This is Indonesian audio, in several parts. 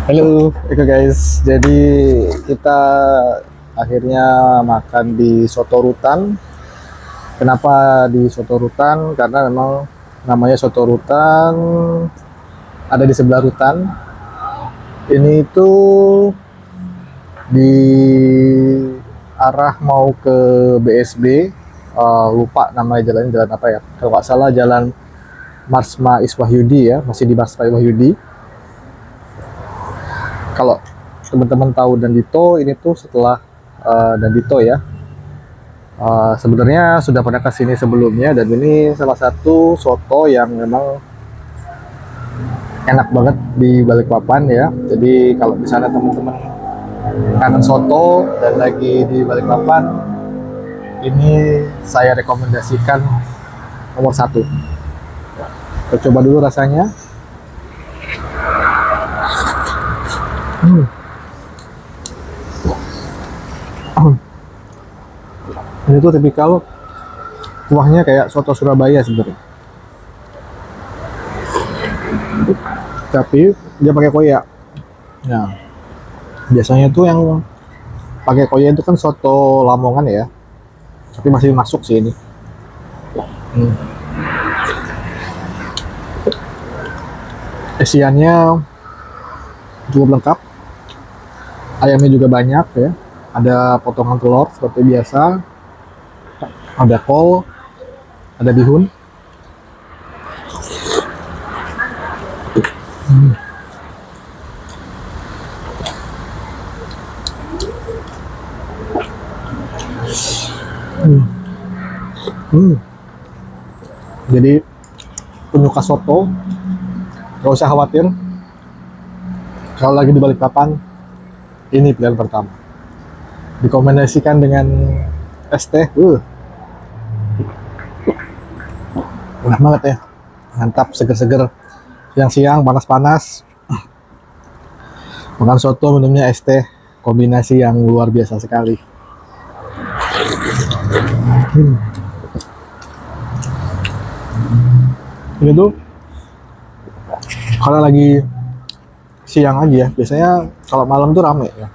Halo, oke guys. Jadi kita akhirnya makan di Soto Rutan. Kenapa di Soto Rutan? Karena memang namanya Soto Rutan, ada di sebelah Rutan. Ini itu di arah mau ke BSB. Lupa namanya jalan apa ya? Kalau nggak salah jalan Marsma Iswahyudi ya, masih di Marsma Iswahyudi. Kalau teman-teman tahu Dandito, ini tuh setelah Dandito ya. Sebenarnya sudah pernah ke sini sebelumnya, dan ini salah satu soto yang memang enak banget di Balikpapan ya. Jadi kalau misalnya teman-teman kangen soto dan lagi di Balikpapan, ini saya rekomendasikan nomor satu. Kita coba dulu rasanya. Hmm. Ini tuh tipikal kuahnya kayak soto Surabaya sebenarnya, tapi dia pakai koya. Nah, biasanya tuh yang pakai koya itu kan soto Lamongan ya, tapi masih masuk sih ini. Hmm. Isiannya cukup lengkap, ayamnya juga banyak ya, ada potongan telur seperti biasa, ada kol, ada bihun. Hmm. Hmm. Hmm. Jadi penyuka soto gak usah khawatir, kalau lagi di Balikpapan ini pilihan pertama. Dikombinasikan dengan es teh, enak banget ya, mantap, seger-seger. Siang-siang panas-panas makan soto, minumnya es teh, kombinasi yang luar biasa sekali. Hmm. Ini tuh kalau lagi siang aja ya, biasanya kalau malam tuh rame ya.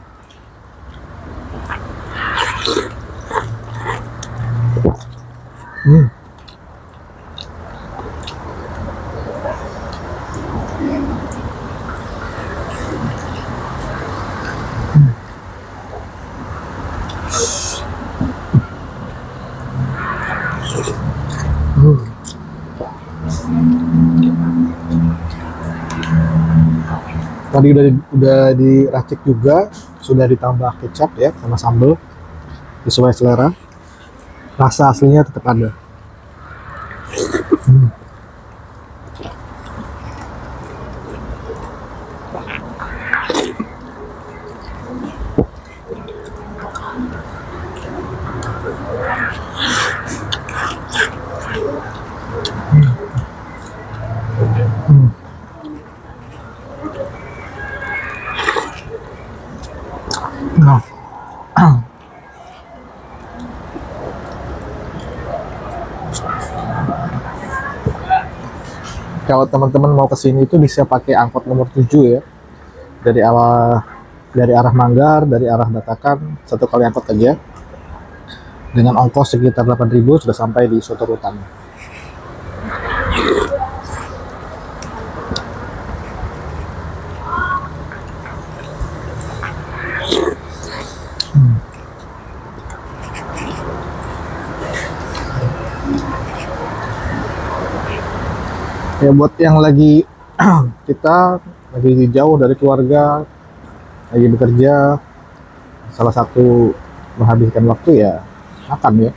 Hmm. Hmm. Tadi udah diracik juga, sudah ditambah kecap ya sama sambal sesuai selera. Rasa aslinya tetap ada. Hmm. Hmm. Nah, kalau teman-teman mau kesini itu bisa pakai angkot nomor 7 ya, dari arah Manggar, dari arah Datakan, satu kali angkot aja. Dengan ongkos sekitar 8.000 sudah sampai di Soto Rutan. Ya buat yang lagi kita lagi jauh dari keluarga, lagi bekerja, salah satu menghabiskan waktu ya makan ya.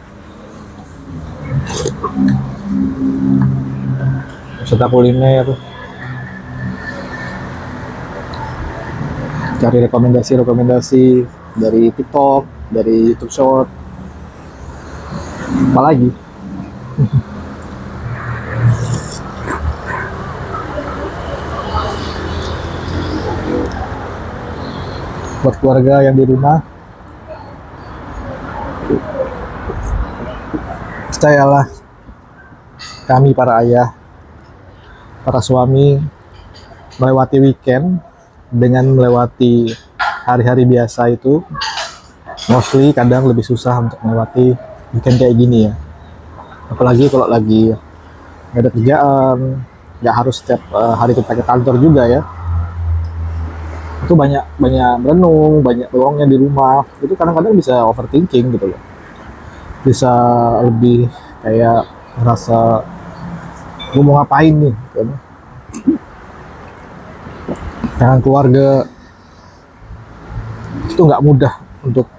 Wisata kuliner, cari rekomendasi-rekomendasi dari TikTok, dari YouTube Short, apalagi buat keluarga yang di rumah, percayalah, kami para ayah, para suami melewati weekend dengan melewati hari-hari biasa itu mostly kadang lebih susah untuk melewati weekend kayak gini ya. Apalagi kalau lagi nggak ada kerjaan, nggak harus setiap hari kita ke kantor juga ya. Itu banyak banyak merenung, banyak peluangnya di rumah. Itu kadang-kadang bisa overthinking gitu loh. Bisa lebih kayak ngerasa gue mau ngapain nih kan. Dengan keluarga itu nggak mudah untuk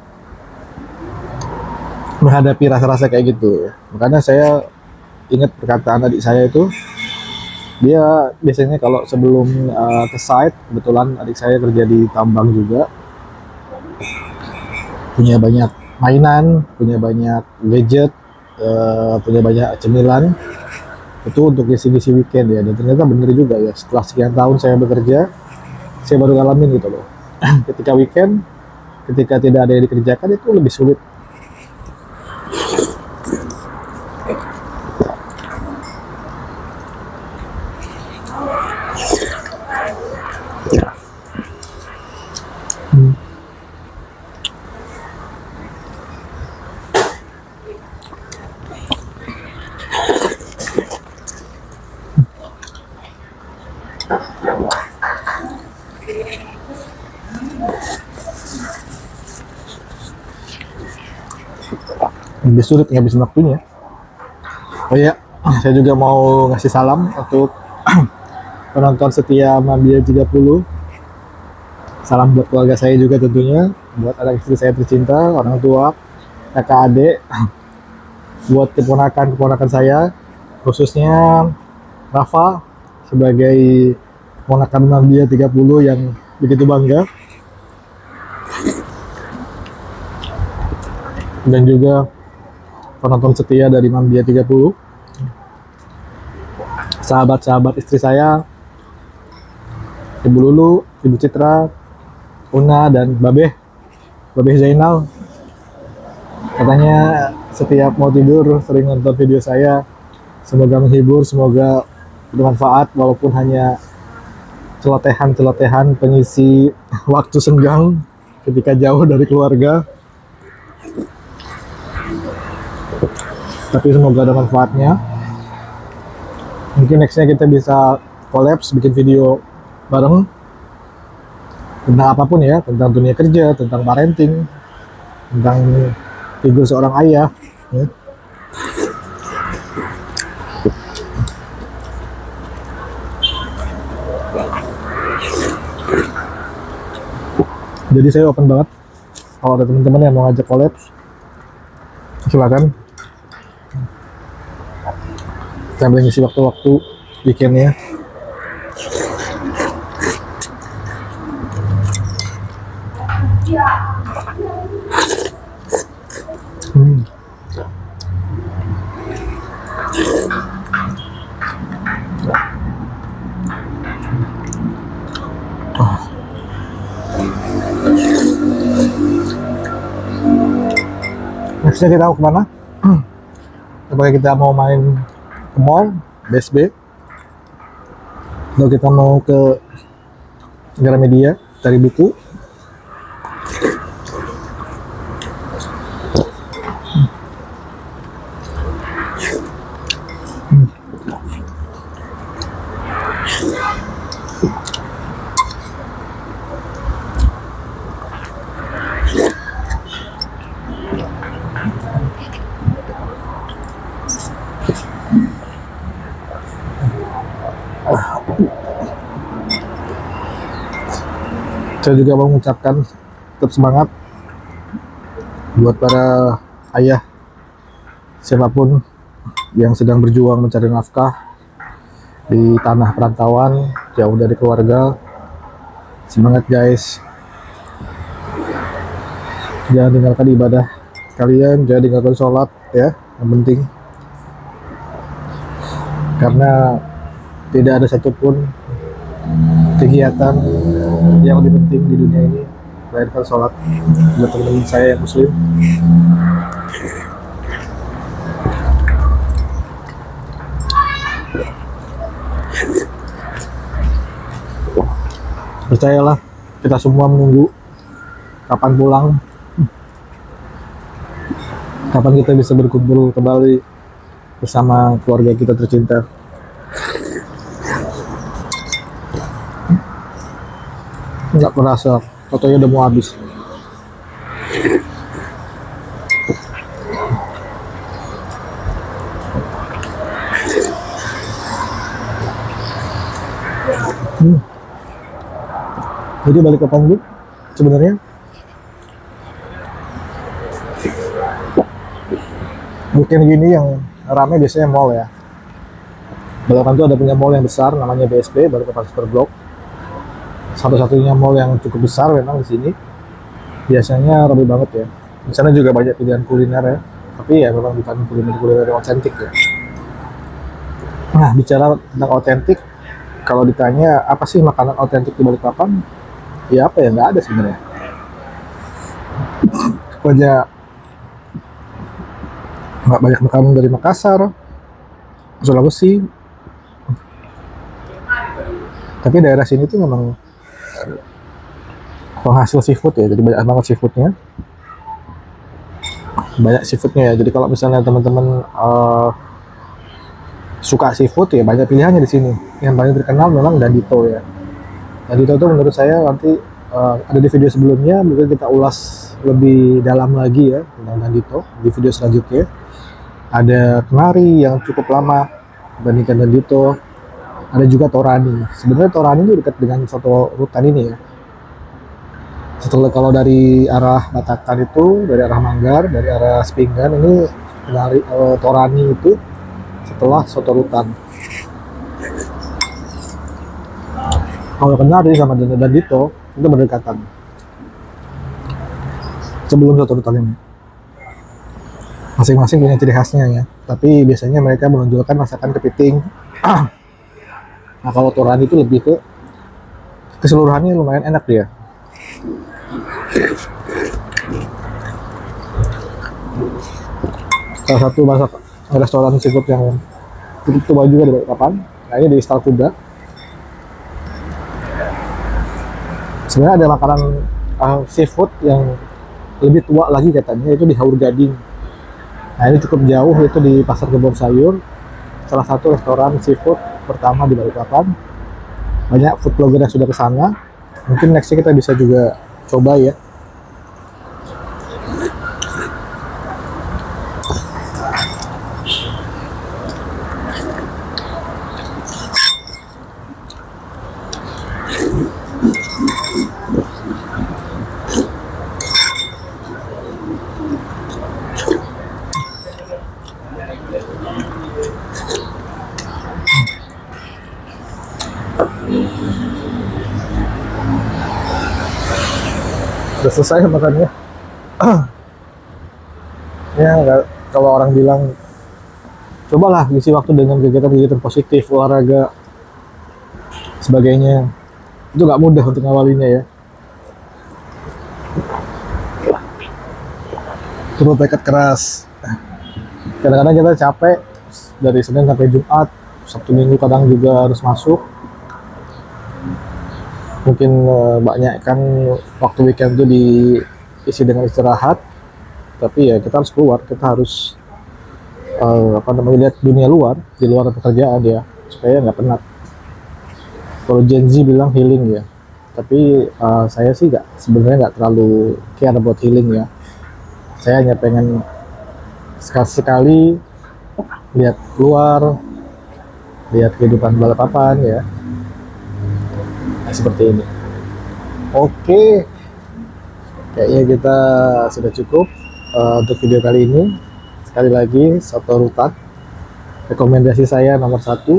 menghadapi rasa-rasa kayak gitu. Makanya saya ingat perkataan adik saya itu, dia biasanya kalau sebelum ke site, kebetulan adik saya kerja di tambang juga, punya banyak mainan, punya banyak gadget, punya banyak cemilan, itu untuk ngisi-ngisi weekend ya. Dan ternyata bener juga ya, setelah sekian tahun saya bekerja, saya baru ngalamin gitu loh. Ketika weekend, ketika tidak ada yang dikerjakan, itu lebih sulit. Lebih sulit ngabisin waktunya. Oh iya, saya juga mau ngasih salam untuk penonton setia Mambia 30. Salam buat keluarga saya juga tentunya, buat anak istri saya tercinta, orang tua, kakak adik, buat keponakan-keponakan saya, khususnya Rafa sebagai keponakan Mambia 30 yang begitu bangga. Dan juga penonton setia dari Mambia 30, sahabat-sahabat istri saya, Ibu Lulu, Ibu Citra, Una, dan Babeh Zainal. Katanya setiap mau tidur sering nonton video saya. Semoga menghibur, semoga bermanfaat, walaupun hanya celotehan-celotehan pengisi waktu senggang ketika jauh dari keluarga. Tapi semoga ada manfaatnya. Mungkin nextnya kita bisa collabs, bikin video bareng tentang apapun ya, tentang dunia kerja, tentang parenting, tentang figur seorang ayah ya. Jadi saya open banget, kalau ada teman-teman yang mau ngajak collabs, silakan. Sambil ngisi waktu-waktu weekendnya. Nextnya kita mau kemana? Apakah kita mau main ke mall, BSB, atau kita mau ke Gramedia cari buku? Saya juga mau mengucapkan tetap semangat buat para ayah siapapun yang sedang berjuang mencari nafkah di tanah perantauan jauh dari keluarga. Semangat guys, jangan tinggalkan ibadah kalian, jangan tinggalkan sholat ya, yang penting, karena tidak ada satupun kegiatan yang lebih penting di dunia ini melainkan sholat. Buat teman-teman saya yang muslim, Percayalah, kita semua menunggu kapan pulang, kapan kita bisa berkumpul kembali bersama keluarga kita tercinta. Nggak kerasa, fotonya udah mau habis. Hmm. Jadi balik ke Panggul, sebenarnya weekend gini yang rame biasanya mall ya. Balikpapan tuh ada punya mall yang besar namanya BSB, Balikpapan Super Block. Satu-satunya mall yang cukup besar memang di sini. Biasanya ramai banget ya. Di sana juga banyak pilihan kuliner ya. Tapi ya memang bukan kuliner-kuliner yang otentik ya. Nah, bicara tentang otentik, kalau ditanya apa sih makanan otentik di Balikpapan? Ya apa ya, nggak ada sebenarnya. Banyak nggak banyak makanan dari Makassar, Sulawesi. Tapi daerah sini tuh memang penghasil seafood ya, jadi banyak banget seafoodnya. Banyak seafoodnya ya. Jadi kalau misalnya teman-teman suka seafood ya banyak pilihannya di sini. Yang paling terkenal memang Dandito ya. Dandito itu menurut saya nanti ada di video sebelumnya, mungkin kita ulas lebih dalam lagi ya tentang Dandito di video selanjutnya. Ada Kenari yang cukup lama dibandingkan Dandito. Ada juga Torani. Sebenarnya Torani itu dekat dengan soto rutan ini ya. Setelah kalau dari arah Batakan itu, dari arah Manggar, dari arah Sepinggan ini Kenari, Torani itu setelah soto rutan. Kalau Kenari sama Dandito itu berdekatan sebelum soto rutan ini. Masing-masing punya ciri khasnya ya. Tapi biasanya mereka menunjukkan masakan kepiting. Nah kalau Torani itu lebih ke keseluruhannya lumayan enak dia. Salah satu masak restoran seafood yang cukup tua juga di Balikpapan, nah ini di Stal Kuda. Sebenarnya ada makanan seafood yang lebih tua lagi katanya, itu di Haur Gading. Nah ini cukup jauh, itu di Pasar Kebon Sayur, salah satu restoran seafood pertama di Balikpapan. Banyak food blogger yang sudah ke sana. Mungkin nextnya kita bisa juga coba ya. Udah selesai makannya. Ya kalau orang bilang cobalah isi waktu dengan kegiatan-kegiatan positif, olahraga, sebagainya. Itu nggak mudah untuk ngawalinya ya. Perlu tekad keras. Kadang-kadang kita capek dari Senin sampai Jumat, Sabtu Minggu kadang juga harus masuk. Mungkin banyak kan waktu weekend itu diisi dengan istirahat, tapi ya kita harus keluar, kita harus lihat dunia luar, di luar pekerjaan ya, supaya nggak penat. Kalau Gen Z bilang healing ya, tapi saya sih sebenarnya nggak terlalu care about healing ya. Saya hanya pengen sekali-sekali lihat keluar, lihat kehidupan Balikpapan ya. Seperti ini. Oke, kayaknya kita sudah cukup untuk video kali ini. Sekali lagi, soto rutan rekomendasi saya nomor 1.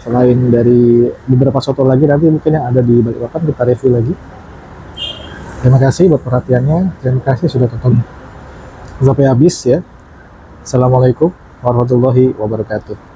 Selain dari beberapa soto lagi, nanti mungkin yang ada di Balikpapan kita review lagi. Terima kasih buat perhatiannya. Terima kasih sudah tonton sampai habis ya. Assalamualaikum warahmatullahi wabarakatuh.